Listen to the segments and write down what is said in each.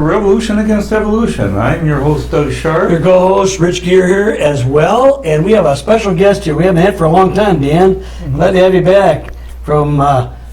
to Revolution Against Evolution. I'm your host, Doug Sharp. Your co-host, Rich Gear here as well. And we have a special guest here we haven't had for a long time, Dan. Mm-hmm. Glad to have you back from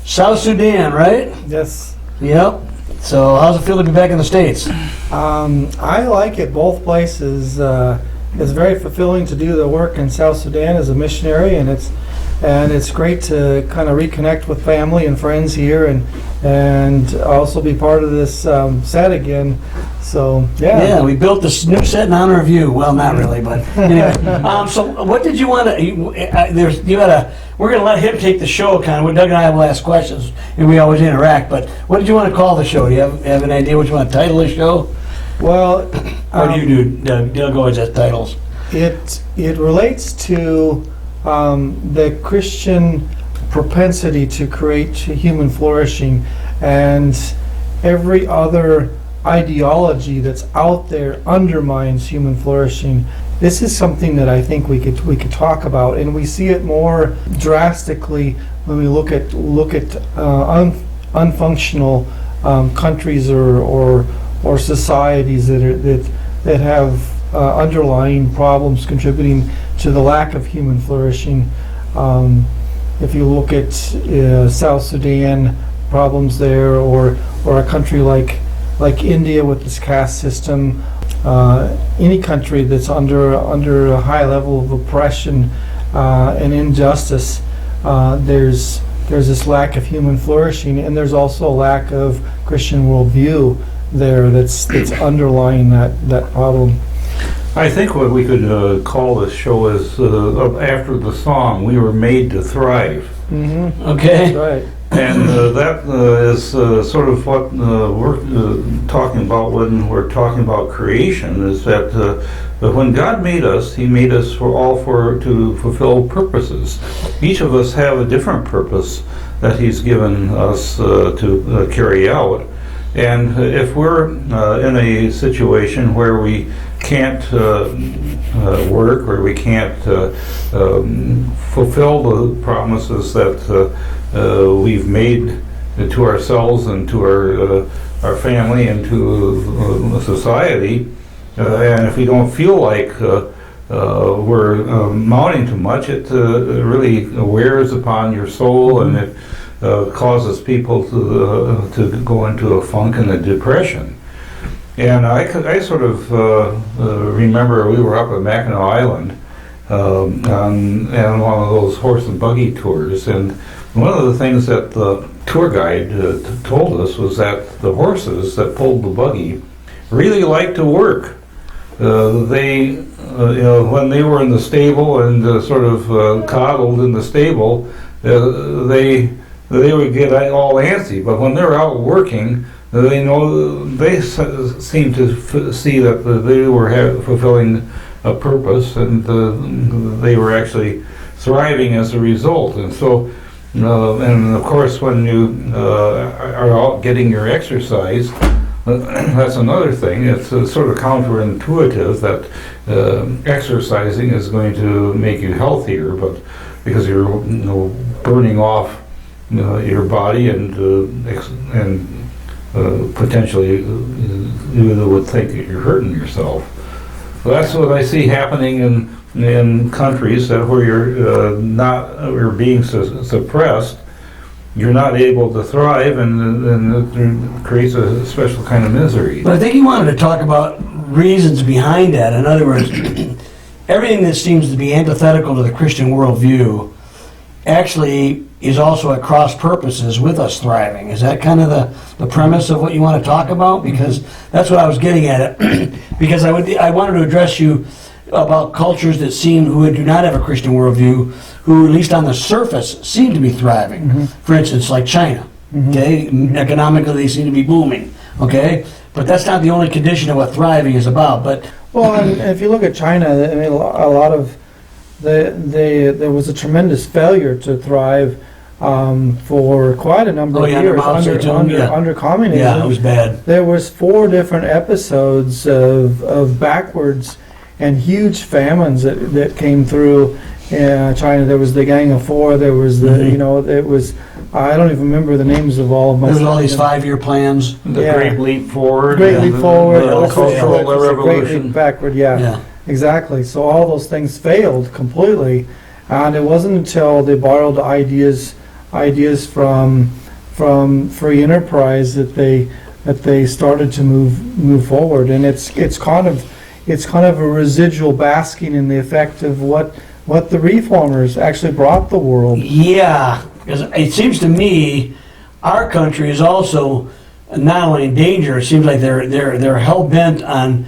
South Sudan, right? Yes. Yep. So how's it feel to be back in the States? I like it both places. It's very fulfilling to do the work in South Sudan as a missionary, and it's great to kind of reconnect with family and friends here, and also be part of this set again. So yeah, we built this new set in honor of you. Well, not really, but anyway. So what did you want to? We're going to let him take the show, kind of. Doug and I will ask questions, and we always interact. But what did you want to call the show? Do you have an idea what you want to title the show? Well, what do you do? Doug always has titles. It relates to the Christian propensity to create human flourishing, and every other ideology that's out there undermines human flourishing. This is something that I think we could talk about, and we see it more drastically when we look at unfunctional countries or societies that have underlying problems contributing to the lack of human flourishing. If you look at South Sudan, problems there, or a country like India with its caste system, any country that's under a high level of oppression and injustice, there's this lack of human flourishing, and there's also a lack of Christian worldview there that's underlying that problem. I think what we could call this show is after the song, "We Were Made to Thrive." Mm-hmm. Okay. That's right. And that is sort of what we're talking about when we're talking about creation, is that when God made us, He made us to fulfill purposes. Each of us have a different purpose that He's given us to carry out. And if we're in a situation where we can't work, or we can't fulfill the promises that we've med to ourselves and to our family and to society, and if we don't feel like we're amounting to much, it really wears upon your soul, and it causes people to go into a funk and a depression. And I sort of remember we were up at Mackinac Island on one of those horse and buggy tours, and one of the things that the tour guide told us was that the horses that pulled the buggy really liked to work. They, when they were in the stable and sort of coddled in the stable, they would get all antsy. But when they're out working, they seemed to see that they were fulfilling a purpose, and they were actually thriving as a result. And so, and of course, when you are out getting your exercise, that's another thing. It's sort of counterintuitive that exercising is going to make you healthier, but because you're burning off your body and potentially you would think that you're hurting yourself. So that's what I see happening in countries where you're being suppressed. You're not able to thrive, and it creates a special kind of misery. But I think he wanted to talk about reasons behind that. In other words, everything that seems to be antithetical to the Christian worldview actually is also at cross purposes with us thriving. Is that kind of the premise of what you want to talk about? Because that's what I was getting at it. Because I wanted to address you about cultures that who do not have a Christian worldview, who at least on the surface seem to be thriving. Mm-hmm. For instance, like China. Mm-hmm. Okay, economically they seem to be booming. Okay, but that's not the only condition of what thriving is about. But and if you look at China, I mean, a lot of there was a tremendous failure to thrive for quite a number of years under communism. Yeah, it was bad. There was 4 different episodes of backwards and huge famines that came through China. There was the Gang of Four. There was the it was I don't even remember the names of all of my. There's all these 5-year plans. The Yeah. Great Leap Forward. Great and Leap the- Forward, The also Cultural it's a Great Revolution. Leap Backward, yeah. Yeah. Exactly. So all those things failed completely, and it wasn't until they borrowed ideas from free enterprise that they started to move forward. And it's kind of a residual basking in the effect of what the reformers actually brought the world. Yeah, because it seems to me our country is also not only in danger. It seems like they're hell bent on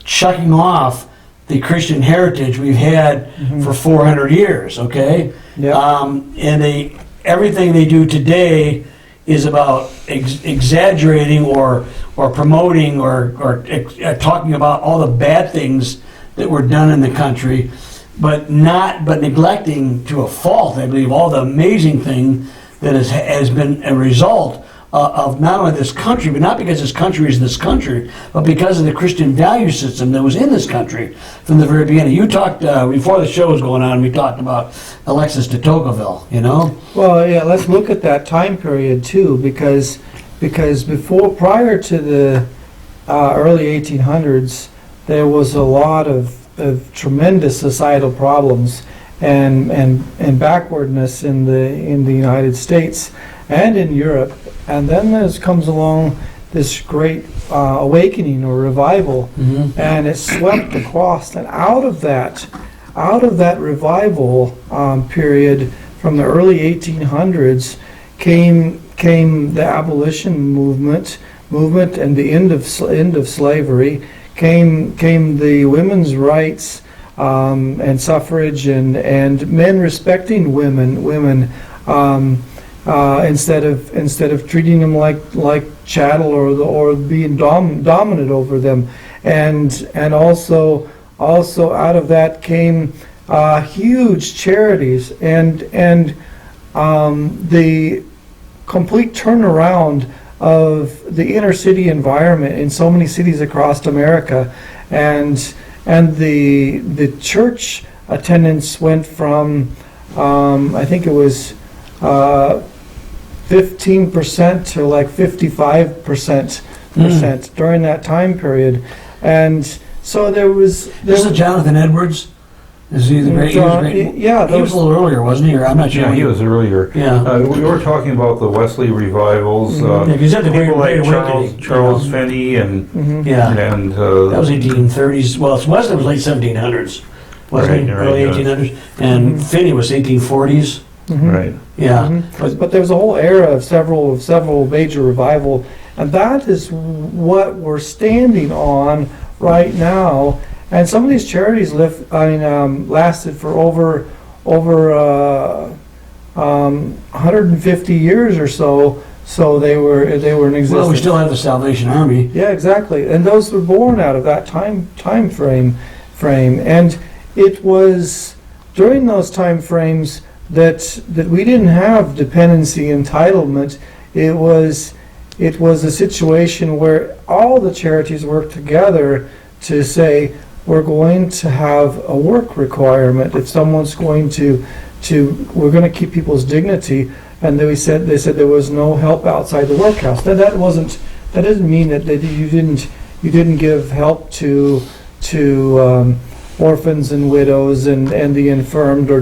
chucking off the Christian heritage we've had for 400 years. Okay, Yeah. and everything they do today is about exaggerating or promoting or talking about all the bad things that were done in the country, but neglecting to a fault, I believe, all the amazing thing that has been a result of not only this country, but not because this country is this country, but because of the Christian value system that was in this country from the very beginning. You talked, before the show was going on, we talked about Alexis de Tocqueville, you know? Well, yeah, let's look at that time period too, because prior to the early 1800s, there was a lot of tremendous societal problems and backwardness in the United States and in Europe. And then comes along this great awakening or revival, and it swept across. And out of that revival period from the early 1800s came the abolition movement and the end of slavery. Came the women's rights and suffrage and men respecting women. Instead of treating them like chattel or being dominant over them, and also out of that came huge charities and the complete turnaround of the inner city environment in so many cities across America, and the church attendance went from I think it was 15% to like 55% during that time period. And so there was This is Jonathan Edwards. Is he the great? He was great. Yeah, He was a little earlier, wasn't he? Or I'm not sure. Yeah, he was earlier. Yeah. We were talking about the Wesley revivals. Yeah, 'cause he had the People Great like Awakening, Charles you know. Finney and Yeah. That was 1830s. Well, Wesley was late 1700s. Wasn't he? Right, right, Early yeah. 1800s. And Finney was 1840s. right. Yeah. But there was a whole era of several major revival, and that is what we're standing on right now. And some of these charities lasted for over 150 years or so. So they were in existence. Well, we still have the Salvation Army. Yeah, exactly. And those were born out of that time frame. And it was during those time frames that we didn't have dependency entitlement. It was a situation where all the charities worked together to say, we're going to have a work requirement. If someone's going we're going to keep people's dignity. And they said there was no help outside the workhouse. That doesn't mean that you didn't give help to orphans and widows and the infirmed or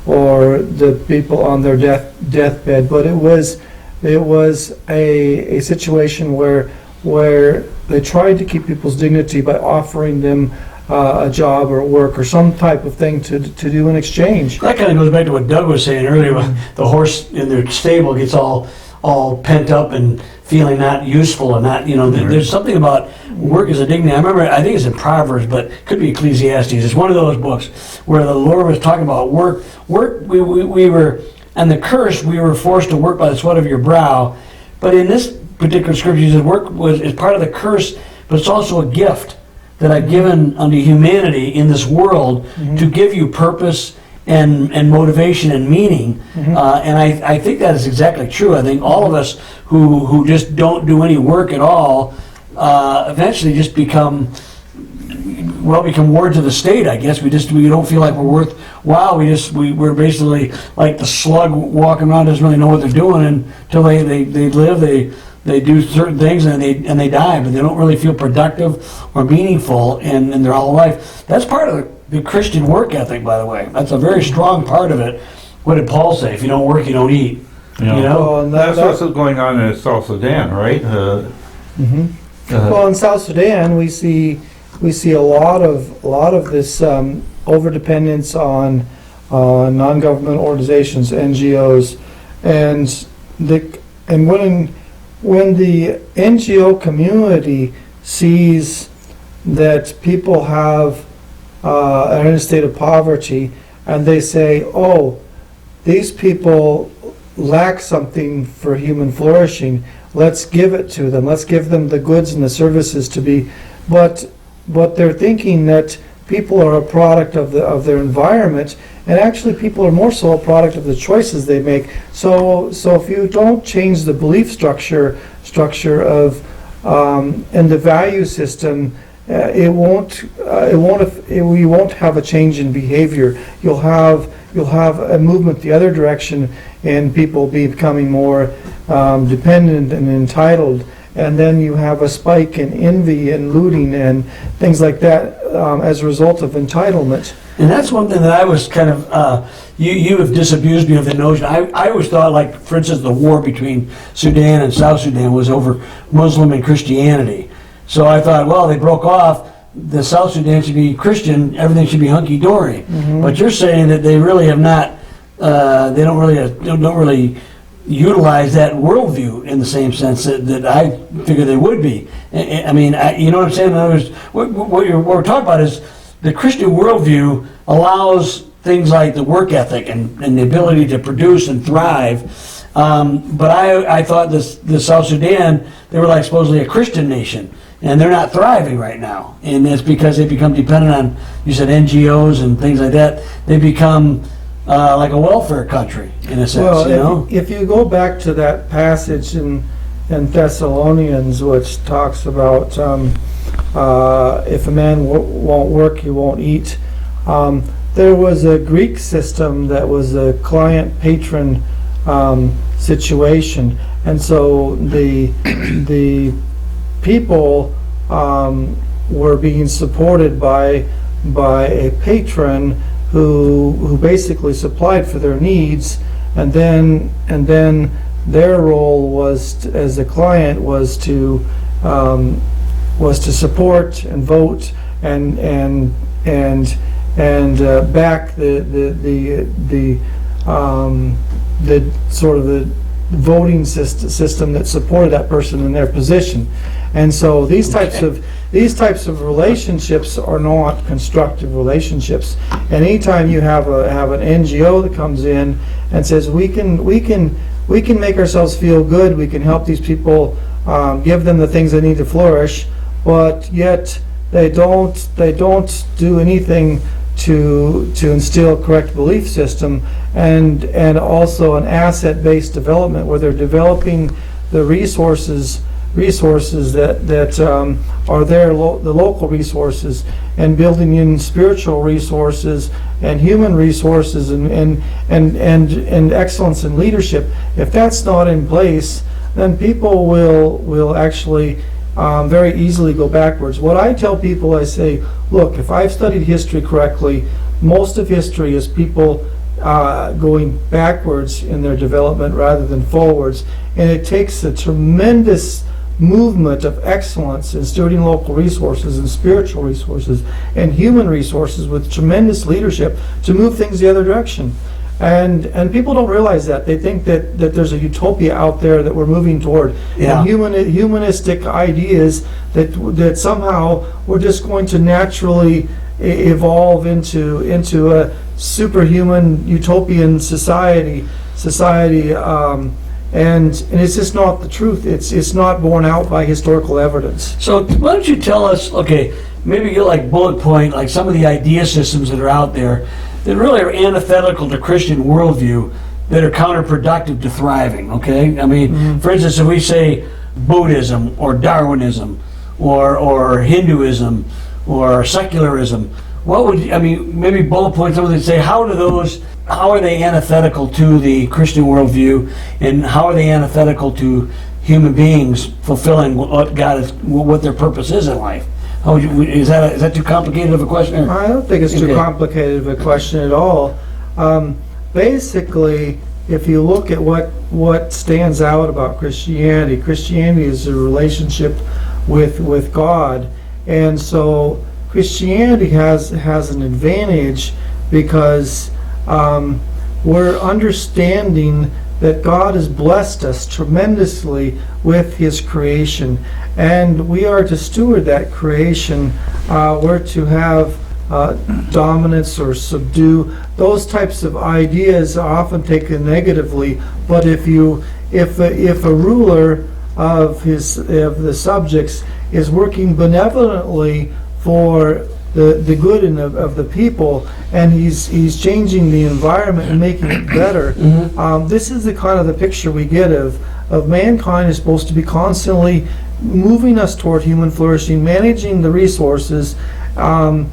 the people on their deathbed. But it was a situation where they tried to keep people's dignity by offering them a job or work or some type of thing to do in exchange. That kind of goes back to what Doug was saying earlier. The horse in their stable gets all pent up and feeling not useful and not, there's something about work as a dignity. I think it's in Proverbs, but it could be Ecclesiastes. It's one of those books where the Lord was talking about work. We were, and the curse, we were forced to work by the sweat of your brow. But in this particular scripture, he says work is part of the curse, but it's also a gift that I've given unto humanity in this world to give you purpose and motivation and meaning. And I think that is exactly true. I think all of us who just don't do any work at all eventually just become become wards of the state, I guess. We don't feel like we're worthwhile. We're basically like the slug walking around, doesn't really know what they're doing until they live, they do certain things and they die, but they don't really feel productive or meaningful in their whole life. That's part of the Christian work ethic, by the way. That's a very strong part of it. What did Paul say? If you don't work, you don't eat. You know? Well, and That's what's going on in South Sudan, right? Well, in South Sudan, we see a lot of this overdependence on non-government organizations, NGOs, and when the NGO community sees that people are in a state of poverty, and they say, "Oh, these people lack something for human flourishing. Let's give it to them. Let's give them the goods and the services to be." But they're thinking that people are a product of their environment, and actually people are more so a product of the choices they make. So if you don't change the belief structure of and the value system, we won't have a change in behavior. You'll have a movement the other direction, and people becoming more dependent and entitled, and then you have a spike in envy and looting and things like that as a result of entitlement. And that's one thing that I was kind of, you have disabused me of the notion. I always thought, like, for instance, the war between Sudan and South Sudan was over Muslim and Christianity. So I thought, well, they broke off, the South Sudan should be Christian, everything should be hunky-dory. Mm-hmm. But you're saying that they really have not, they don't really utilize that worldview in the same sense that I figure they would be. I mean, you know what I'm saying? In other words, what we're talking about is the Christian worldview allows things like the work ethic and the ability to produce and thrive. But I thought the South Sudan, they were like supposedly a Christian nation, and they're not thriving right now. And it's because they become dependent on, you said, NGOs and things like that. They become like a welfare country, in a sense, Well, you know? if you go back to that passage in Thessalonians, which talks about if a man won't work, he won't eat. There was a Greek system that was a client-patron situation, and so the people were being supported by a patron who basically supplied for their needs, and then their role was as a client was to support and vote and back the sort of the voting system that supported that person in their position. And so these types of relationships are not constructive relationships. And anytime you have an NGO that comes in and says we can make ourselves feel good, we can help these people, give them the things they need to flourish, but yet they don't do anything to instill a correct belief system, and also an asset-based development where they're developing the resources that are there, the local resources, and building in spiritual resources and human resources and excellence in leadership. If that's not in place, then people will actually very easily go backwards. What I tell people, I say, look, if I've studied history correctly, most of history is people going backwards in their development rather than forwards, and it takes a tremendous movement of excellence in stewarding local resources and spiritual resources and human resources with tremendous leadership to move things the other direction. And people don't realize that. They think that there's a utopia out there that we're moving toward, Yeah. and humanistic ideas that somehow we're just going to naturally evolve into a superhuman utopian society, and it's just not the truth. It's not borne out by historical evidence. So why don't you tell us, okay, maybe you like bullet point, like some of the idea systems that are out there that really are antithetical to Christian worldview, that are counterproductive to thriving, okay? I mean, for instance, if we say Buddhism or Darwinism or Hinduism or secularism. What would I mean? Maybe bullet points. Something to say. How are they antithetical to the Christian worldview, and how are they antithetical to human beings fulfilling what God is, what their purpose is in life? How would you, is that too complicated of a question? I don't think it's too Okay. complicated of a question at all. Basically, if you look at what stands out about Christianity, Christianity is a relationship with God, and so Christianity has an advantage because we're understanding that God has blessed us tremendously with His creation, and we are to steward that creation. We're to have dominance or subdue. Those types of ideas are often taken negatively, but if a ruler of the subjects is working benevolently for the good of the people, and he's changing the environment and making it better. This is the kind of the picture we get of mankind is supposed to be constantly moving us toward human flourishing, managing the resources, and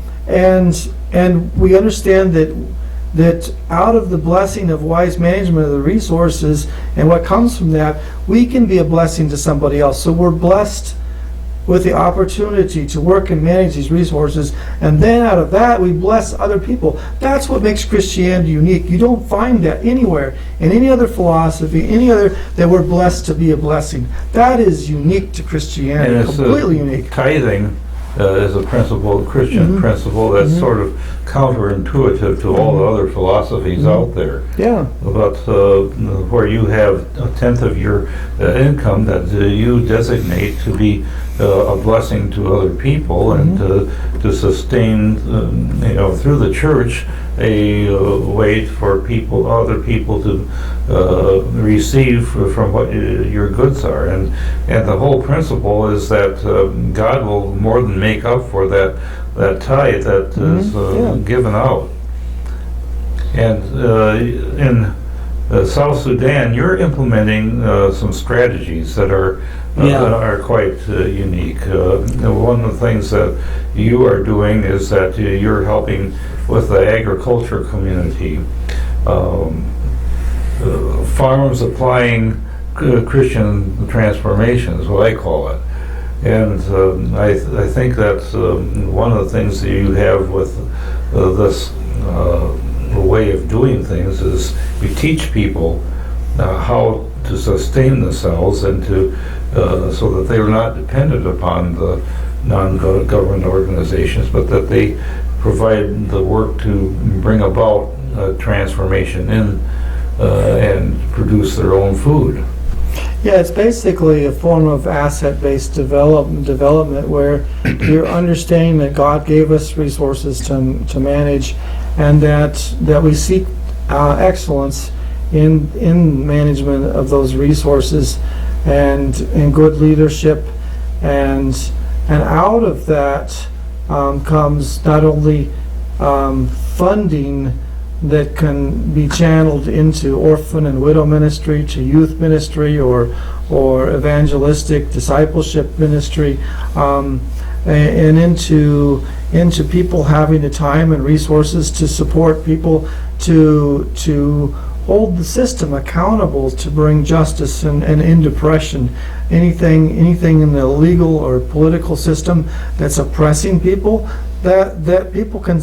we understand that out of the blessing of wise management of the resources and what comes from that, we can be a blessing to somebody else. So we're blessed with the opportunity to work and manage these resources, and then out of that we bless other people. That's what makes Christianity unique. You don't find that anywhere in any other philosophy, any other, that we're blessed to be a blessing. That is unique to Christianity, And it's, completely unique. Tithing is a principle, a Christian principle that's sort of counterintuitive to all the other philosophies out there. Yeah. But where you have a tenth of your income that you designate to be a blessing to other people and to sustain, through the church, a way for other people to receive from what your goods are, and the whole principle is that God will more than make up for that tithe that is given out. And in South Sudan, you're implementing some strategies that are quite unique. One of the things that you are doing is that you're helping with the agriculture community. Farmers applying Christian transformation is what I call it. And I think that's one of the things that you have with this way of doing things is you teach people how to sustain themselves and to so that they are not dependent upon the non-government organizations, but that they provide the work to bring about transformation and produce their own food. Yeah, it's basically a form of asset-based development where you're understanding that God gave us resources to manage, and that we seek excellence in management of those resources and in good leadership, and out of that comes not only funding that can be channeled into orphan and widow ministry, to youth ministry, or evangelistic discipleship ministry, and into people having the time and resources to support people, to hold the system accountable to bring justice and end oppression. Anything in the legal or political system that's oppressing people, that people can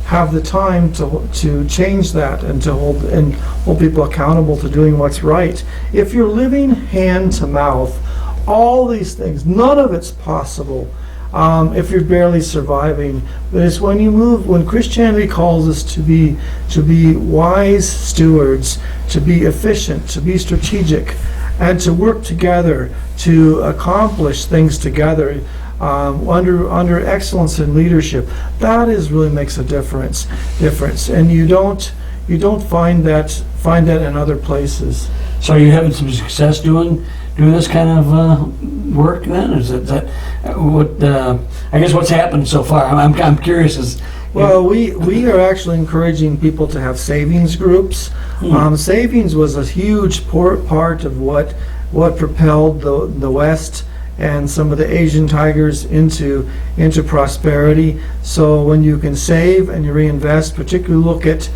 have the time to change that and to hold people accountable to doing what's right. If you're living hand to mouth, all these things, none of it's possible if you're barely surviving. But it's when Christianity calls us to be wise stewards, to be efficient, to be strategic, and to work together to accomplish things together. Under excellence in leadership, that really makes a difference, and you don't find that in other places. So are you having some success doing this kind of work then? Is that what I guess what's happened so far? I'm curious. Well, we are actually encouraging people to have savings groups. Savings was a huge part of what propelled the West and some of the Asian tigers into prosperity. So when you can save and you reinvest, particularly look at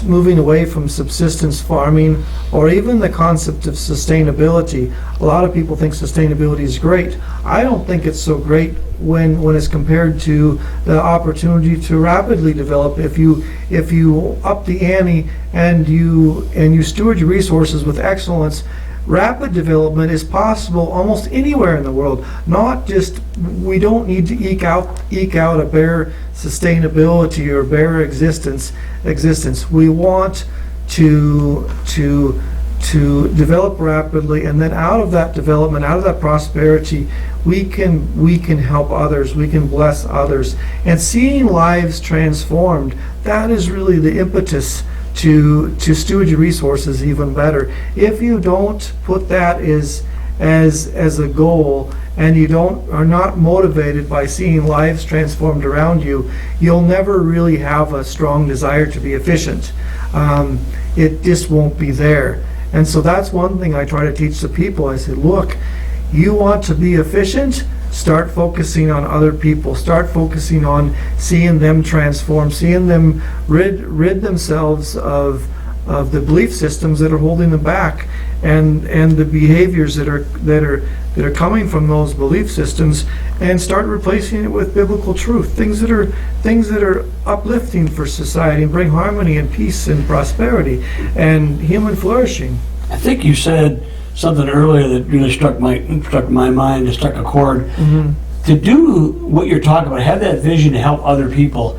moving away from subsistence farming, or even the concept of sustainability. A lot of people think sustainability is great. I don't think it's so great when it's compared to the opportunity to rapidly develop. If you up the ante and you steward your resources with excellence, rapid development is possible almost anywhere in the world. Not just, we don't need to eke out a bare sustainability or bare existence. We want to develop rapidly, and then out of that development, out of that prosperity, we can help others, we can bless others, and seeing lives transformed. That is really the impetus to steward your resources even better. If you don't put that as a goal, and you are not motivated by seeing lives transformed around you, you'll never really have a strong desire to be efficient. It just won't be there. And so that's one thing I try to teach the people. I say, look, you want to be efficient? Start focusing on other people. Start focusing on seeing them transform, seeing them rid themselves of the belief systems that are holding them back, and the behaviors that are coming from those belief systems, and start replacing it with biblical truth, things that are uplifting for society and bring harmony and peace and prosperity and human flourishing. I think you said something earlier that really struck my mind, and struck a chord. Mm-hmm. To do what you're talking about, have that vision to help other people.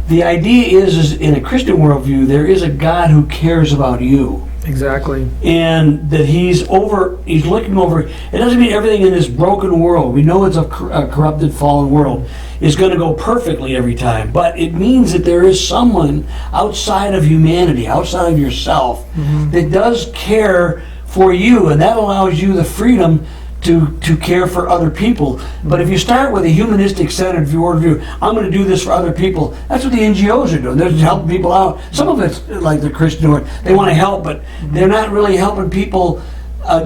The idea is in a Christian worldview, there is a God who cares about you. Exactly. And that he's looking over. It doesn't mean everything in this broken world, we know it's a corrupted, fallen world, is going to go perfectly every time. But it means that there is someone outside of humanity, outside of yourself, Mm-hmm. that does care for you, and that allows you the freedom to care for other people. But if you start with a humanistic centered worldview, I'm going to do this for other people, that's what the NGOs are doing. They're just helping people out. Some of it's like the Christian, they want to help, but they're not really helping people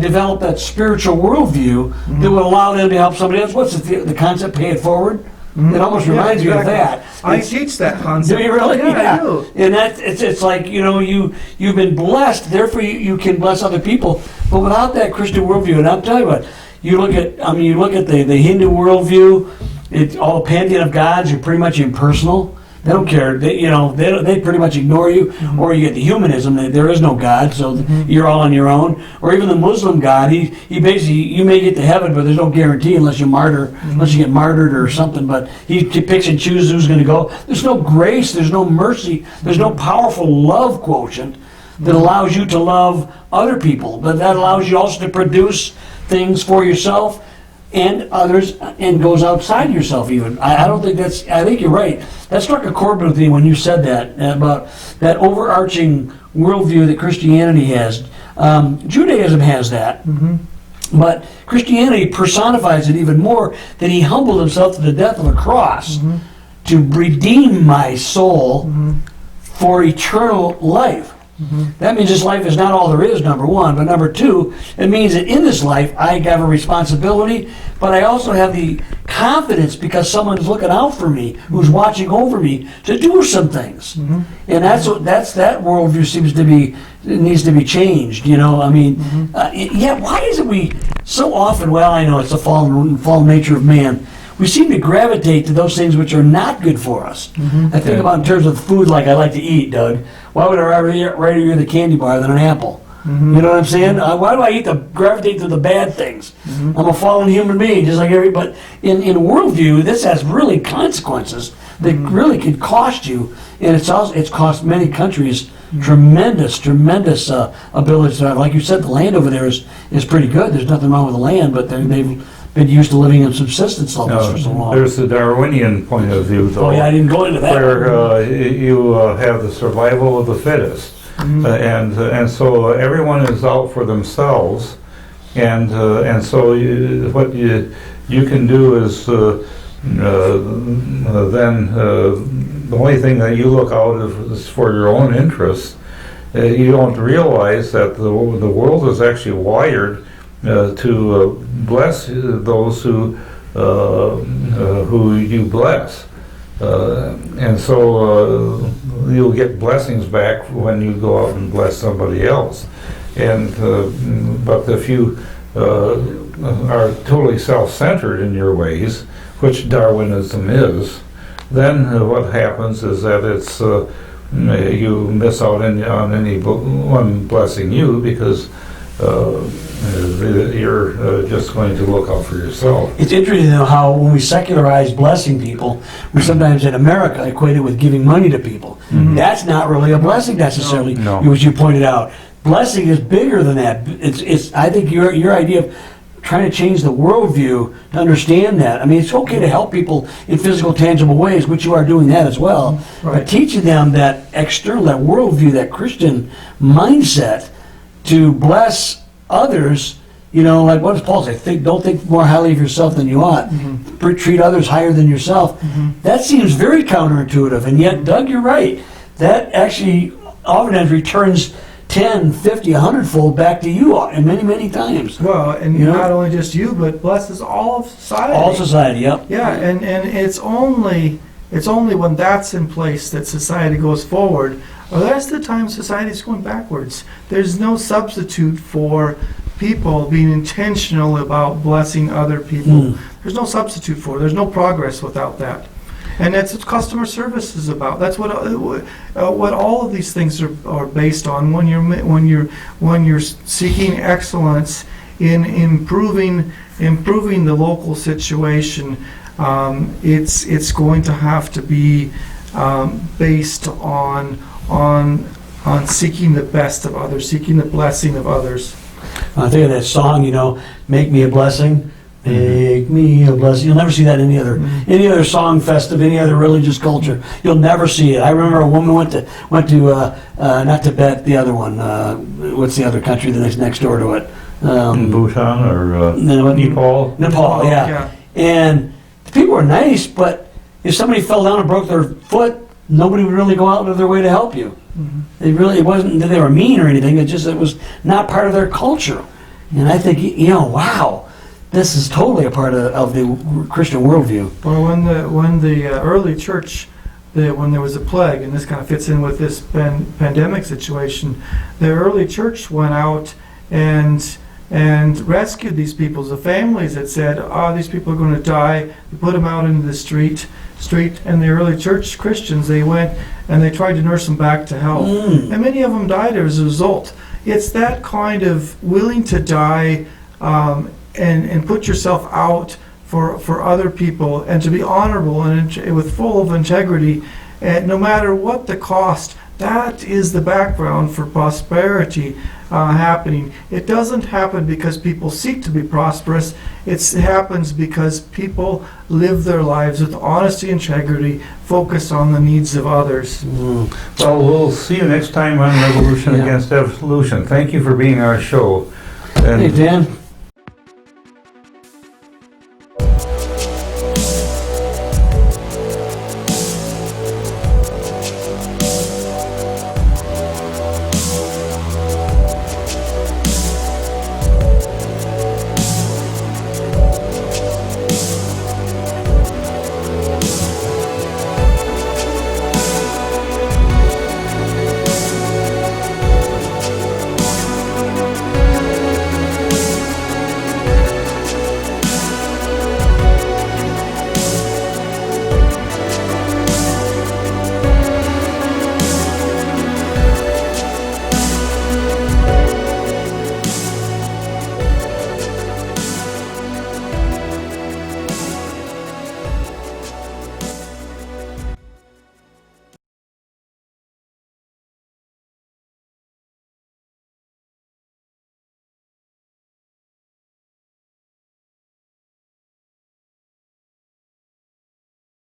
develop that spiritual worldview that would allow them to help somebody else. What's the concept, pay it forward? It almost reminds me of that. I teach that concept. Do you really? Yeah, I do. And it's like, you've been blessed, therefore you can bless other people. But without that Christian worldview, and I'll tell you what, you look at the Hindu worldview, all the pantheon of gods are pretty much impersonal. They don't care. They pretty much ignore you. Mm-hmm. Or you get the humanism, there is no God, so you're all on your own. Or even the Muslim God, he basically, you may get to heaven, but there's no guarantee unless you get martyred or something. But he picks and chooses who's going to go. There's no grace, there's no mercy, there's no powerful love quotient that allows you to love other people. But that allows you also to produce things for yourself and others, and goes outside yourself even. I think you're right. That struck a chord with me when you said that, about that overarching worldview that Christianity has. Judaism has that, but Christianity personifies it even more, that he humbled himself to the death of a cross to redeem my soul for eternal life. That means this life is not all there is, number one, but number two, it means that in this life I have a responsibility, but I also have the confidence, because someone's looking out for me, who's watching over me, to do some things. And that worldview needs to be changed. Why is it we so often, well, I know it's the fallen nature of man, we seem to gravitate to those things which are not good for us. I think about in terms of food, like I like to eat, Doug. Why would I rather eat the candy bar than an apple? You know what I'm saying? Why do I gravitate to the bad things? I'm a fallen human being, just like everybody. But in worldview, this has really consequences that really could cost you, and it's cost many countries tremendous ability to have. Like you said, the land over there is pretty good. There's nothing wrong with the land, but they've been used to living in subsistence levels for so long. There's the Darwinian point of view, though. Oh yeah, I didn't go into that. Where you have the survival of the fittest, and so everyone is out for themselves, and so what you can do is then the only thing that you look out is for your own interests. You don't realize that the world is actually wired to bless those who you bless. And so you'll get blessings back when you go out and bless somebody else. And but if you are totally self-centered in your ways, which Darwinism is, then what happens is that it's you miss out on anyone blessing you, because you're just going to look out for yourself. It's interesting though how when we secularize blessing people, we sometimes in America equate it with giving money to people. Mhm. That's not really a blessing necessarily, No. as you pointed out. Blessing is bigger than that. It's I think your idea of trying to change the worldview to understand that. I mean, it's okay to help people in physical, tangible ways, which you are doing that as well. Right. But teaching them that external, that worldview, that Christian mindset to bless others, like what does Paul say? Don't think more highly of yourself than you ought. Mm-hmm. Treat others higher than yourself. Mm-hmm. That seems very counterintuitive. And yet, Doug, you're right. That actually oftentimes returns 10, 50, 100-fold back to you and many, many times. Well, and not only just you, but blesses all of society. All society, yep. Yeah, and it's only when that's in place that society goes forward. Or the rest of the time, society is going backwards. There's no substitute for people being intentional about blessing other people. There's no substitute for it. There's no progress without that. And that's what customer service is about. That's what all of these things are based on. When you're seeking excellence in improving the local situation, it's going to have to be based on seeking the best of others, seeking the blessing of others. I think of that song, "Make Me a Blessing." Make me a blessing. You'll never see that in any other song festive, any other religious culture. You'll never see it. I remember a woman went to not Tibet, the other one. What's the other country that's next door to it? Bhutan or Nepal? Nepal, yeah. And the people were nice, but if somebody fell down and broke their foot, nobody would really go out of their way to help you. It wasn't that they were mean or anything. It was not part of their culture. And I think, wow. This is totally a part of the Christian worldview. Well, when the early church, when there was a plague, and this kind of fits in with this pandemic situation, the early church went out and rescued these people. The families that said, these people are going to die. They put them out into the street, and the early church Christians, they went and they tried to nurse them back to health. And many of them died as a result. It's that kind of willing to die and put yourself out for other people, and to be honorable and with full of integrity, and no matter what the cost. That is the background for prosperity happening. It doesn't happen because people seek to be prosperous. It happens because people live their lives with honesty, integrity, focus on the needs of others. Well, we'll see you next time on Revolution Against Evolution. Thank you for being our show. And Hey, Dan.